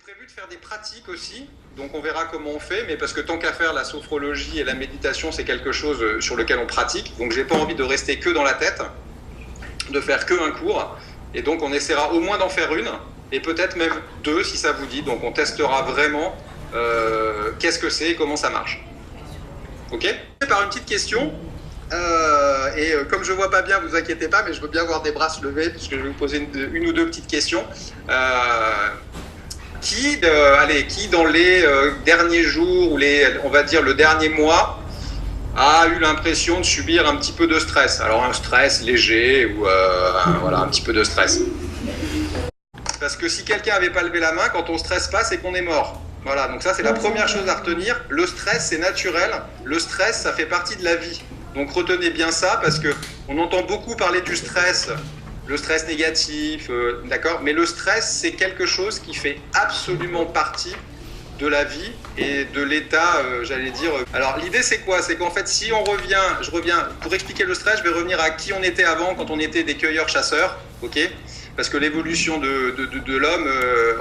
prévu de faire des pratiques aussi, donc on verra comment on fait, mais parce que tant qu'à faire, la sophrologie et la méditation, c'est quelque chose sur lequel on pratique, donc j'ai pas envie de rester que dans la tête, de faire que un cours, et donc on essaiera au moins d'en faire une, et peut-être même deux si ça vous dit, donc on testera vraiment qu'est-ce que c'est et comment ça marche. Ok ? Par une petite question, comme je vois pas bien, vous inquiétez pas, mais je veux bien voir des bras se lever, parce que je vais vous poser une ou deux petites questions. Qui dans les derniers jours ou on va dire le dernier mois a eu l'impression de subir un petit peu de stress? Alors un stress léger ou voilà, un petit peu de stress. Parce que si quelqu'un n'avait pas levé la main, quand on ne stresse pas, c'est qu'on est mort. Voilà, donc ça c'est la première chose à retenir. Le stress c'est naturel, le stress ça fait partie de la vie. Donc retenez bien ça parce qu'on entend beaucoup parler du stress, le stress négatif, d'accord, mais le stress, c'est quelque chose qui fait absolument partie de la vie et de l'état, j'allais dire. Alors l'idée c'est quoi? C'est qu'en fait si on revient, pour expliquer le stress, je vais revenir à qui on était avant quand on était des cueilleurs-chasseurs, ok? Parce que l'évolution de l'homme,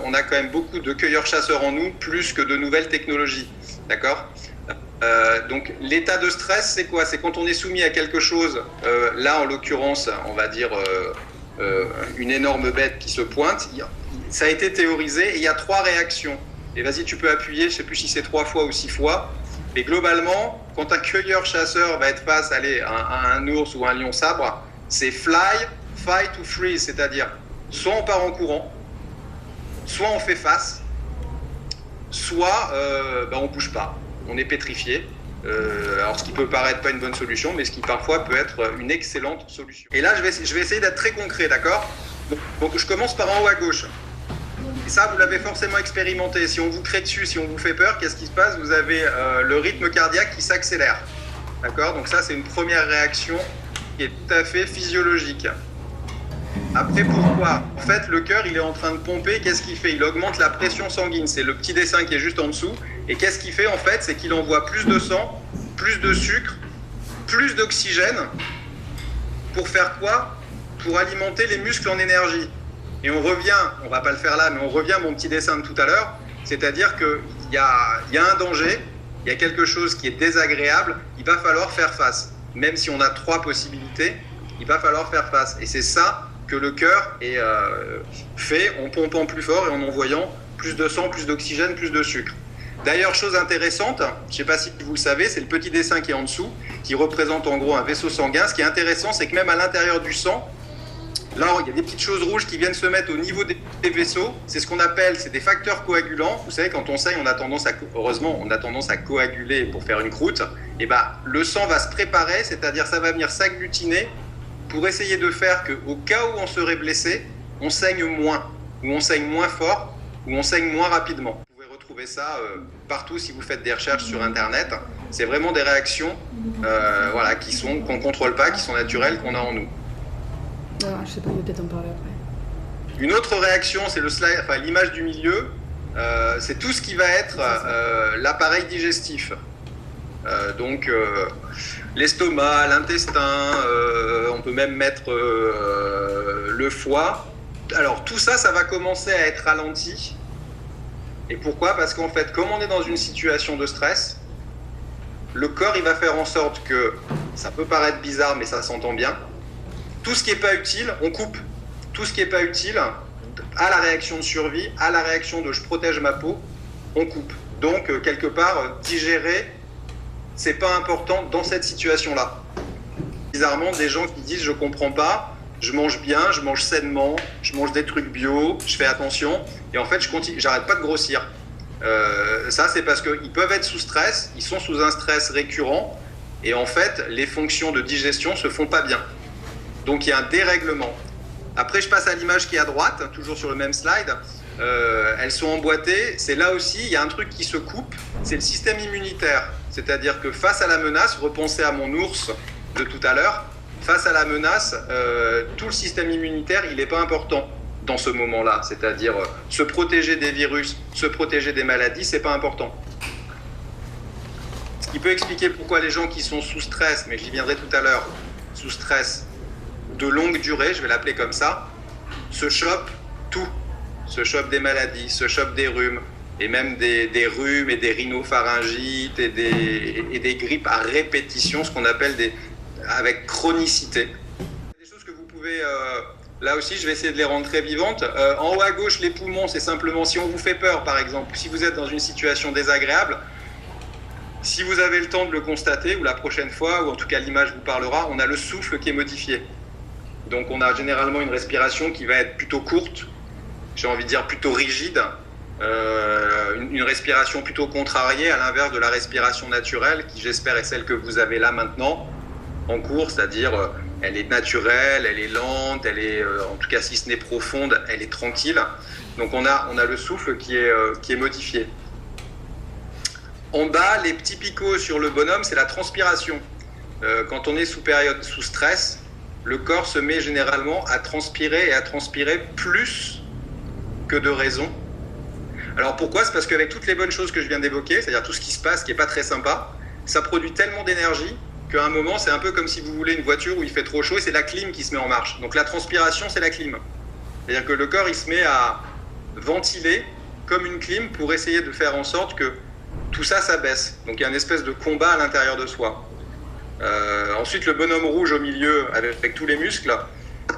on a quand même beaucoup de cueilleurs-chasseurs en nous, plus que de nouvelles technologies, d'accord? Donc l'état de stress, c'est quoi? C'est quand on est soumis à quelque chose, là en l'occurrence, on va dire une énorme bête qui se pointe, ça a été théorisé et il y a 3 réactions. Et vas-y, tu peux appuyer, je ne sais plus si c'est 3 fois ou 6 fois, mais globalement, quand un cueilleur-chasseur va être face à un ours ou un lion sabre, c'est fly, fight ou freeze, c'est-à-dire soit on part en courant, soit on fait face, soit on ne bouge pas, on est pétrifié. Alors ce qui peut paraître pas une bonne solution, mais ce qui parfois peut être une excellente solution. Et là, je vais essayer d'être très concret, d'accord? Donc je commence par en haut à gauche. Et ça, vous l'avez forcément expérimenté. Si on vous crée dessus, si on vous fait peur, qu'est-ce qui se passe? Vous avez le rythme cardiaque qui s'accélère. D'accord? Donc ça, c'est une première réaction qui est tout à fait physiologique. Après, pourquoi? En fait, le cœur, il est en train de pomper. Qu'est-ce qu'il fait? Il augmente la pression sanguine. C'est le petit dessin qui est juste en dessous. Et qu'est-ce qu'il fait, en fait? C'est qu'il envoie plus de sang, plus de sucre, plus d'oxygène. Pour faire quoi? Pour alimenter les muscles en énergie. Et on revient, on va pas le faire là, mais on revient à mon petit dessin de tout à l'heure. C'est-à-dire qu'il y a un danger, il y a quelque chose qui est désagréable, il va falloir faire face. Même si on a 3 possibilités, il va falloir faire face. Et c'est ça que le cœur fait en pompant plus fort et en envoyant plus de sang, plus d'oxygène, plus de sucre. D'ailleurs, chose intéressante, je ne sais pas si vous le savez, c'est le petit dessin qui est en dessous, qui représente en gros un vaisseau sanguin. Ce qui est intéressant, c'est que même à l'intérieur du sang, là, il y a des petites choses rouges qui viennent se mettre au niveau des vaisseaux. C'est ce qu'on appelle, c'est des facteurs coagulants. Vous savez, quand on saigne, heureusement, on a tendance à coaguler pour faire une croûte. Et le sang va se préparer, c'est-à-dire ça va venir s'agglutiner pour essayer de faire qu'au cas où on serait blessé, on saigne moins, ou on saigne moins fort, ou on saigne moins rapidement. Vous pouvez retrouver ça partout si vous faites des recherches sur Internet. C'est vraiment des réactions qu'on ne contrôle pas, qui sont naturelles, qu'on a en nous. Ah, je sais pas, il va peut-être en parler après. Une autre réaction, c'est l'image du milieu, c'est tout ce qui va être l'appareil digestif. Donc l'estomac, l'intestin, on peut même mettre le foie. Alors tout ça, ça va commencer à être ralenti. Et pourquoi? Parce qu'en fait, comme on est dans une situation de stress, le corps il va faire en sorte que, ça peut paraître bizarre mais ça s'entend bien, tout ce qui n'est pas utile, on coupe. Tout ce qui n'est pas utile, à la réaction de survie, à la réaction de je protège ma peau, on coupe. Donc quelque part, digérer, c'est pas important dans cette situation-là. Bizarrement, des gens qui disent je comprends pas, je mange bien, je mange sainement, je mange des trucs bio, je fais attention, et en fait j'arrête pas de grossir. Ça c'est parce qu'ils peuvent être sous stress, ils sont sous un stress récurrent, et en fait les fonctions de digestion se font pas bien. Donc il y a un dérèglement. Après je passe à l'image qui est à droite, toujours sur le même slide. Elles sont emboîtées, c'est là aussi, il y a un truc qui se coupe, c'est le système immunitaire. C'est-à-dire que face à la menace, repensez à mon ours de tout à l'heure, face à la menace, tout le système immunitaire, il n'est pas important dans ce moment-là. C'est-à-dire se protéger des virus, se protéger des maladies, c'est pas important. Ce qui peut expliquer pourquoi les gens qui sont sous stress, mais j'y viendrai tout à l'heure, sous stress de longue durée, je vais l'appeler comme ça, se chopent tout. se chopent des maladies, se chopent des rhumes, et même des rhumes et des rhinopharyngites et des grippes à répétition, ce qu'on appelle avec chronicité. Des choses que vous pouvez... là aussi, je vais essayer de les rendre très vivantes. En haut à gauche, les poumons, c'est simplement si on vous fait peur, par exemple, si vous êtes dans une situation désagréable, si vous avez le temps de le constater, ou la prochaine fois, ou en tout cas l'image vous parlera, on a le souffle qui est modifié. Donc on a généralement une respiration qui va être plutôt courte, j'ai envie de dire plutôt rigide, une respiration plutôt contrariée, à l'inverse de la respiration naturelle, qui j'espère est celle que vous avez là maintenant, en cours, c'est-à-dire elle est naturelle, elle est lente, elle est, en tout cas si ce n'est profonde, elle est tranquille. Donc on a le souffle qui est modifié. En bas, les petits picots sur le bonhomme, c'est la transpiration. Quand on est sous stress, le corps se met généralement à transpirer et à transpirer plus que de raison. Alors pourquoi ? C'est parce qu'avec toutes les bonnes choses que je viens d'évoquer, c'est-à-dire tout ce qui se passe, qui n'est pas très sympa, ça produit tellement d'énergie qu'à un moment, c'est un peu comme si vous voulez une voiture où il fait trop chaud et c'est la clim qui se met en marche. Donc la transpiration, c'est la clim. C'est-à-dire que le corps, il se met à ventiler comme une clim pour essayer de faire en sorte que tout ça, ça baisse. Donc il y a une espèce de combat à l'intérieur de soi. Ensuite, le bonhomme rouge au milieu, avec tous les muscles,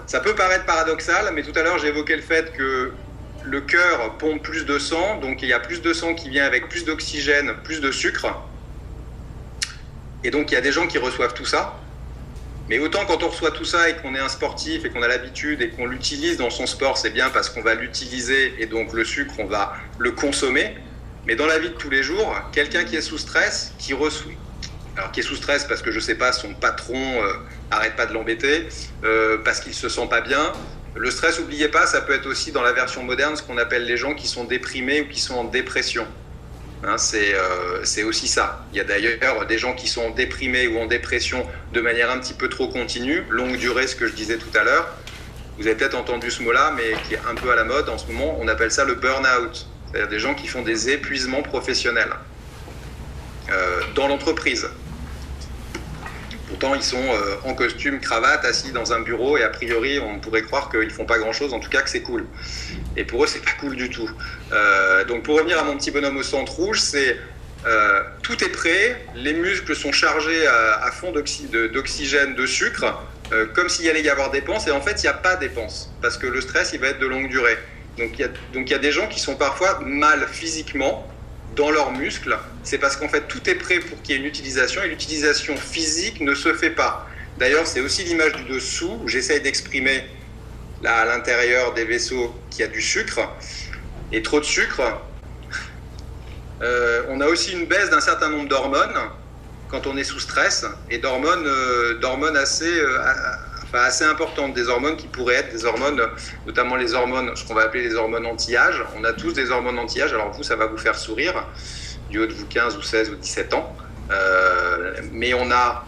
ça peut paraître paradoxal, mais tout à l'heure, j'évoquais le fait que le cœur pompe plus de sang, donc il y a plus de sang qui vient avec plus d'oxygène, plus de sucre. Et donc il y a des gens qui reçoivent tout ça. Mais autant quand on reçoit tout ça et qu'on est un sportif et qu'on a l'habitude et qu'on l'utilise dans son sport, c'est bien parce qu'on va l'utiliser et donc le sucre, on va le consommer. Mais dans la vie de tous les jours, quelqu'un qui est sous stress, qui est sous stress parce que je sais pas, son patron arrête pas de l'embêter, parce qu'il se sent pas bien. Le stress, n'oubliez pas, ça peut être aussi dans la version moderne ce qu'on appelle les gens qui sont déprimés ou qui sont en dépression. Hein, c'est aussi ça. Il y a d'ailleurs des gens qui sont déprimés ou en dépression de manière un petit peu trop continue, longue durée, ce que je disais tout à l'heure. Vous avez peut-être entendu ce mot-là, mais qui est un peu à la mode en ce moment. On appelle ça le burn-out, c'est-à-dire des gens qui font des épuisements professionnels dans l'entreprise. Pourtant, ils sont en costume, cravate, assis dans un bureau et a priori, on pourrait croire qu'ils ne font pas grand-chose, en tout cas que c'est cool. Et pour eux, c'est pas cool du tout. Donc pour revenir à mon petit bonhomme au centre rouge, c'est tout est prêt, les muscles sont chargés à fond d'oxygène, de sucre, comme s'il y allait y avoir dépense, et en fait, il n'y a pas dépense, parce que le stress, il va être de longue durée. Donc il y a des gens qui sont parfois mal physiquement, dans leurs muscles, c'est parce qu'en fait tout est prêt pour qu'il y ait une utilisation et l'utilisation physique ne se fait pas. D'ailleurs, c'est aussi l'image du dessous où j'essaye d'exprimer là à l'intérieur des vaisseaux qu'il y a du sucre et trop de sucre. On a aussi une baisse d'un certain nombre d'hormones quand on est sous stress et d'hormones assez importantes, des hormones qui pourraient être des hormones, notamment les hormones, ce qu'on va appeler les hormones anti-âge. On a tous des hormones anti-âge, alors vous, ça va vous faire sourire, du haut de vous 15 ou 16 ou 17 ans, mais on a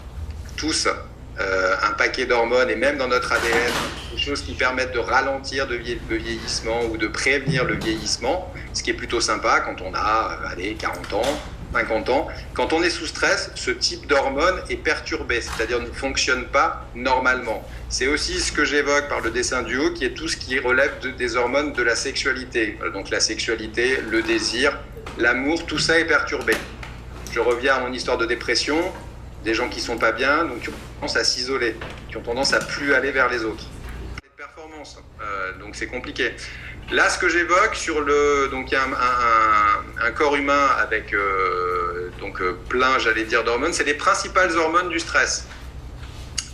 tous un paquet d'hormones, et même dans notre ADN, des choses qui permettent de ralentir le vieillissement ou de prévenir le vieillissement, ce qui est plutôt sympa quand on a 40 ans, 50 ans. Quand on est sous stress, ce type d'hormone est perturbé, c'est-à-dire ne fonctionne pas normalement. C'est aussi ce que j'évoque par le dessin du haut, qui est tout ce qui relève des hormones de la sexualité. Donc la sexualité, le désir, l'amour, tout ça est perturbé. Je reviens à mon histoire de dépression, des gens qui sont pas bien, donc qui ont tendance à s'isoler, qui ont tendance à plus aller vers les autres. Les performances, donc c'est compliqué. Là, ce que j'évoque donc il y a un corps humain avec plein, j'allais dire, d'hormones. C'est les principales hormones du stress.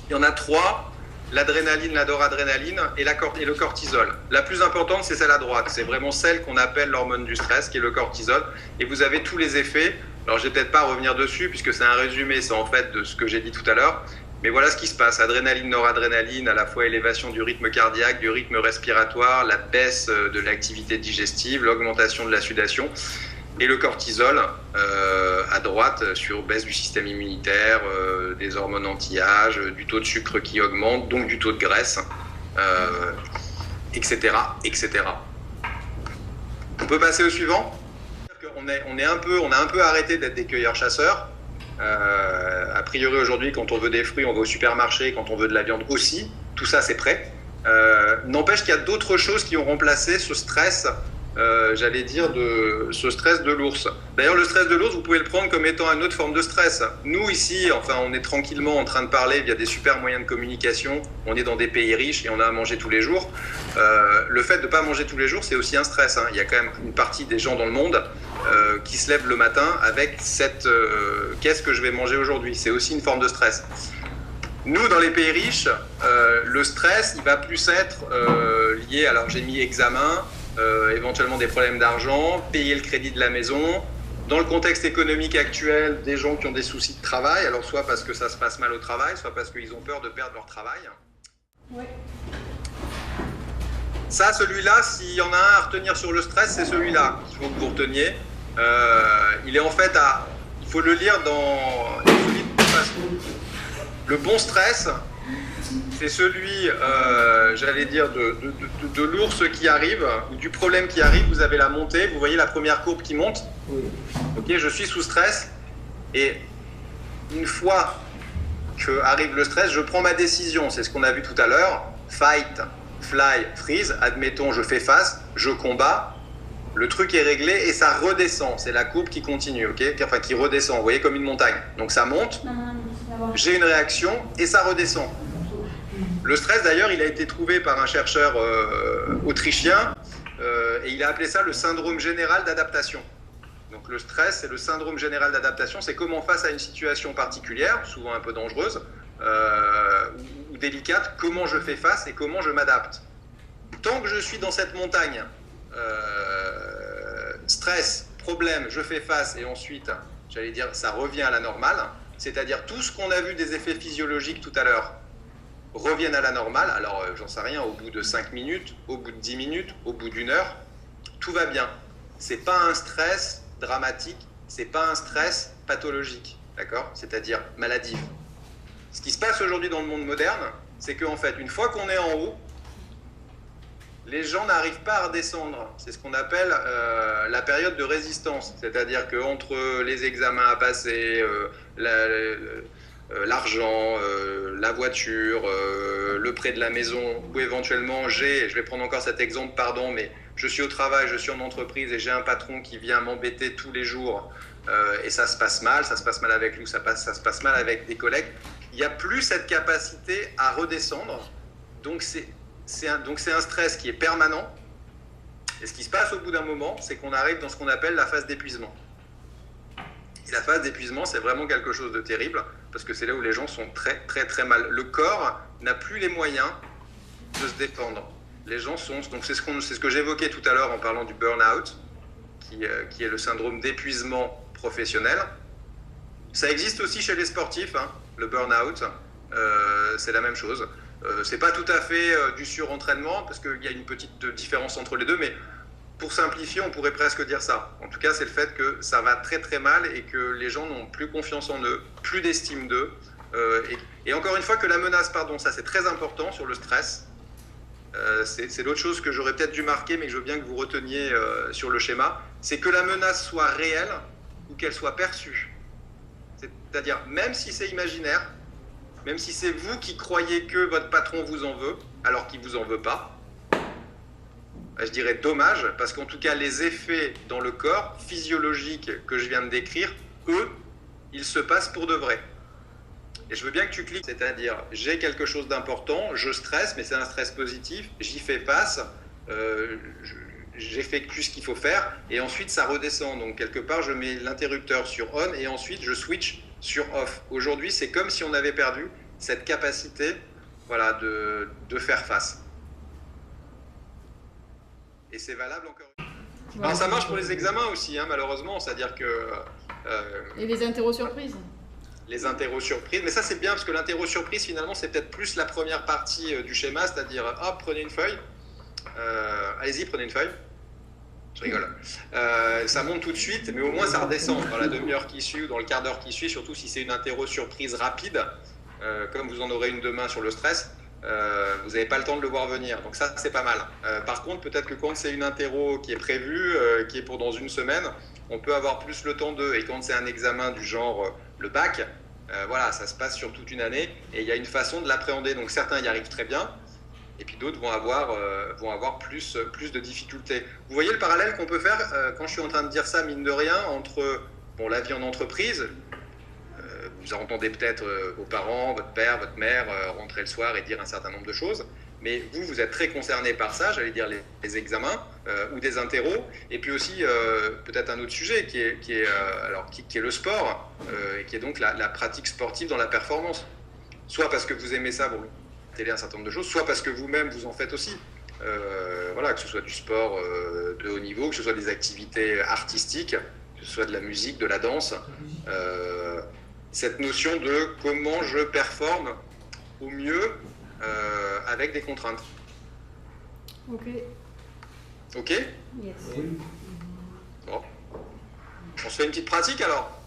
Il y en a 3, l'adrénaline, la noradrénaline et le cortisol. La plus importante, c'est celle à droite. C'est vraiment celle qu'on appelle l'hormone du stress, qui est le cortisol. Et vous avez tous les effets. Alors, je vais peut-être pas revenir dessus, puisque c'est un résumé, c'est en fait de ce que j'ai dit tout à l'heure. Mais voilà ce qui se passe, adrénaline, noradrénaline, à la fois élévation du rythme cardiaque, du rythme respiratoire, la baisse de l'activité digestive, l'augmentation de la sudation, et le cortisol à droite sur baisse du système immunitaire, des hormones anti-âge, du taux de sucre qui augmente, donc du taux de graisse, etc., etc. On peut passer au suivant. On a un peu arrêté d'être des cueilleurs-chasseurs. A priori aujourd'hui, quand on veut des fruits, on va au supermarché, quand on veut de la viande aussi, tout ça c'est prêt. N'empêche qu'il y a d'autres choses qui ont remplacé ce stress, j'allais dire, ce stress de l'ours. D'ailleurs, le stress de l'ours, vous pouvez le prendre comme étant une autre forme de stress. Nous, ici, enfin, on est tranquillement en train de parler via des super moyens de communication. On est dans des pays riches et on a à manger tous les jours. Le fait de ne pas manger tous les jours, c'est aussi un stress. Hein. Il y a quand même une partie des gens dans le monde qui se lèvent le matin avec cette qu'est-ce que je vais manger aujourd'hui. C'est aussi une forme de stress. Nous, dans les pays riches, le stress, il va plus être lié, alors j'ai mis examen, éventuellement des problèmes d'argent, payer le crédit de la maison. Dans le contexte économique actuel, des gens qui ont des soucis de travail, alors soit parce que ça se passe mal au travail, soit parce qu'ils ont peur de perdre leur travail. Ouais. Ça, celui-là, s'il y en a un à retenir sur le stress, c'est celui-là qu'il faut que vous reteniez. Il est en fait à... Il faut le lire dans... Le bon stress, c'est celui, j'allais dire, de l'ours qui arrive, ou du problème qui arrive. Vous avez la montée, vous voyez la première courbe qui monte. Oui. Ok, je suis sous stress. Et une fois que arrive le stress, je prends ma décision. C'est ce qu'on a vu tout à l'heure. Fight, fly, freeze. Admettons, je fais face, je combats. Le truc est réglé et ça redescend. C'est la courbe qui continue, ok, enfin qui redescend. Vous voyez, comme une montagne. Donc ça monte. J'ai une réaction et ça redescend. Le stress, d'ailleurs, il a été trouvé par un chercheur autrichien et il a appelé ça le syndrome général d'adaptation. Donc le stress, c'est le syndrome général d'adaptation, c'est comment face à une situation particulière, souvent un peu dangereuse ou délicate, comment je fais face et comment je m'adapte. Tant que je suis dans cette montagne, stress, problème, je fais face et ensuite, j'allais dire, ça revient à la normale. C'est-à-dire tout ce qu'on a vu des effets physiologiques tout à l'heure reviennent à la normale. Alors, j'en sais rien, au bout de 5 minutes, au bout de 10 minutes, au bout d'une heure, tout va bien. C'est pas un stress dramatique, c'est pas un stress pathologique, d'accord ? C'est-à-dire maladif. Ce qui se passe aujourd'hui dans le monde moderne, c'est qu'en fait, une fois qu'on est en haut, les gens n'arrivent pas à redescendre. C'est ce qu'on appelle la période de résistance. C'est-à-dire qu'entre les examens à passer, l'argent, la voiture, le prêt de la maison, ou éventuellement je vais prendre encore cet exemple, pardon, mais je suis au travail, je suis en entreprise et j'ai un patron qui vient m'embêter tous les jours et ça se passe mal avec lui, ça se passe mal avec des collègues. Il n'y a plus cette capacité à redescendre. Donc c'est un stress qui est permanent. Et ce qui se passe au bout d'un moment, c'est qu'on arrive dans ce qu'on appelle la phase d'épuisement. Et la phase d'épuisement, c'est vraiment quelque chose de terrible, parce que c'est là où les gens sont très, très, très mal. Le corps n'a plus les moyens de se défendre. Les gens sont... Donc c'est ce que j'évoquais tout à l'heure en parlant du burn-out, qui est le syndrome d'épuisement professionnel. Ça existe aussi chez les sportifs, hein, le burn-out. C'est la même chose. C'est pas tout à fait du surentraînement, parce qu'il y a une petite différence entre les deux, mais pour simplifier, on pourrait presque dire ça. En tout cas, c'est le fait que ça va très très mal et que les gens n'ont plus confiance en eux, plus d'estime d'eux. Et encore une fois, que la menace, ça c'est très important sur le stress. C'est l'autre chose que j'aurais peut-être dû marquer, mais que je veux bien que vous reteniez sur le schéma, c'est que la menace soit réelle ou qu'elle soit perçue. C'est-à-dire, même si c'est imaginaire, même si c'est vous qui croyez que votre patron vous en veut, alors qu'il ne vous en veut pas, je dirais dommage, parce qu'en tout cas, les effets dans le corps physiologiques que je viens de décrire, eux, ils se passent pour de vrai. Et je veux bien que tu cliques, c'est-à-dire, j'ai quelque chose d'important, je stresse, mais c'est un stress positif, j'y fais face, j'effectue ce qu'il faut faire, et ensuite ça redescend. Donc quelque part, je mets l'interrupteur sur on, et ensuite je switch sur off. Aujourd'hui, c'est comme si on avait perdu cette capacité, voilà, de faire face. Et c'est valable encore. Ouais. Alors ça marche pour les examens aussi, hein, malheureusement, c'est-à-dire que... Et les interros surprises. Les interros surprises, mais ça c'est bien, parce que l'interro surprise, finalement, c'est peut-être plus la première partie du schéma, c'est-à-dire, hop, prenez une feuille. Allez-y, prenez une feuille. Je rigole. Ça monte tout de suite, mais au moins ça redescend dans la demi-heure qui suit ou dans le quart d'heure qui suit, surtout si c'est une interro surprise rapide, comme vous en aurez une demain sur le stress. Vous n'avez pas le temps de le voir venir, donc ça c'est pas mal. Par contre, peut-être que quand c'est une interro qui est prévue, qui est pour dans une semaine, on peut avoir plus le temps d'eux. Et quand c'est un examen du genre le bac, voilà, ça se passe sur toute une année et il y a une façon de l'appréhender. Donc certains y arrivent très bien, et puis d'autres vont avoir plus de difficultés. Vous voyez le parallèle qu'on peut faire quand je suis en train de dire ça, mine de rien, entre la vie en entreprise. Vous entendez peut-être vos parents, votre père, votre mère rentrer le soir et dire un certain nombre de choses, mais vous êtes très concerné par ça, j'allais dire les examens ou des interros, et puis aussi peut-être un autre sujet qui est le sport, et qui est donc la pratique sportive dans la performance. Soit parce que vous aimez ça, vous télé un certain nombre de choses, soit parce que vous-même vous en faites aussi. Voilà, que ce soit du sport de haut niveau, que ce soit des activités artistiques, que ce soit de la musique, de la danse. Cette notion de comment je performe au mieux avec des contraintes. Ok. Ok ? Yes. Bon. On se fait une petite pratique alors ?